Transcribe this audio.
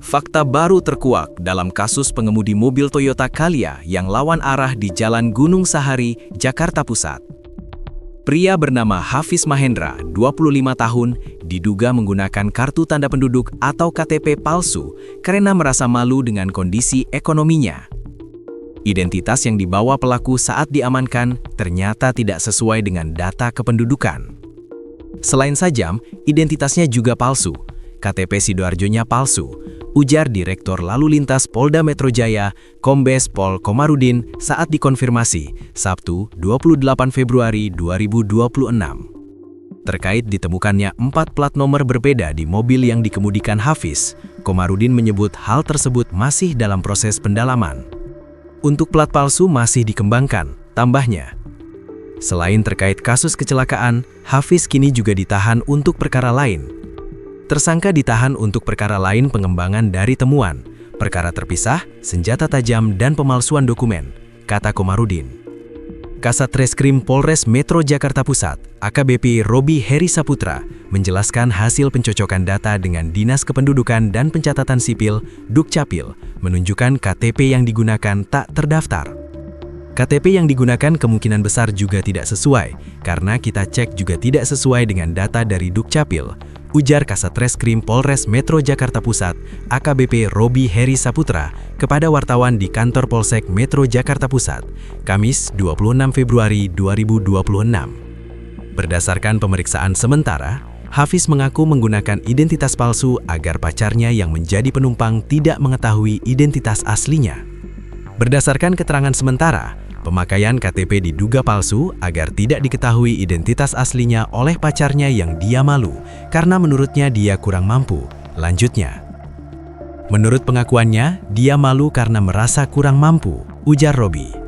Fakta baru terkuak dalam kasus pengemudi mobil Toyota Calya yang lawan arah di Jalan Gunung Sahari, Jakarta Pusat. Pria bernama Hafiz Mahendra, 25 tahun, diduga menggunakan kartu tanda penduduk atau KTP palsu karena merasa malu dengan kondisi ekonominya. Identitas yang dibawa pelaku saat diamankan ternyata tidak sesuai dengan data kependudukan. Selain sajam, identitasnya juga palsu. KTP Sidoarjonya palsu, ujar Direktur Lalu Lintas Polda Metro Jaya, Kombes Pol Komarudin saat dikonfirmasi, Sabtu 28 Februari 2026. Terkait ditemukannya 4 plat nomor berbeda di mobil yang dikemudikan Hafiz, Komarudin menyebut hal tersebut masih dalam proses pendalaman. Untuk plat palsu masih dikembangkan, tambahnya. Selain terkait kasus kecelakaan, Hafiz kini juga ditahan untuk perkara lain. Tersangka ditahan untuk perkara lain pengembangan dari temuan, perkara terpisah, senjata tajam, dan pemalsuan dokumen, kata Komarudin. Kasat Reskrim Polres Metro Jakarta Pusat, AKBP Robi Heri Saputra, menjelaskan hasil pencocokan data dengan Dinas Kependudukan dan Pencatatan Sipil, Dukcapil, menunjukkan KTP yang digunakan tak terdaftar. KTP yang digunakan kemungkinan besar juga tidak sesuai, karena kita cek juga tidak sesuai dengan data dari Dukcapil, ujar Kasat Reskrim Polres Metro Jakarta Pusat, AKBP Robi Heri Saputra, kepada wartawan di kantor Polsek Metro Jakarta Pusat, Kamis 26 Februari 2026. Berdasarkan pemeriksaan sementara, Hafiz mengaku menggunakan identitas palsu agar pacarnya yang menjadi penumpang tidak mengetahui identitas aslinya. Berdasarkan keterangan sementara, pemakaian KTP diduga palsu agar tidak diketahui identitas aslinya oleh pacarnya yang dia malu, karena menurutnya dia kurang mampu. Lanjutnya, menurut pengakuannya, dia malu karena merasa kurang mampu, ujar Robi.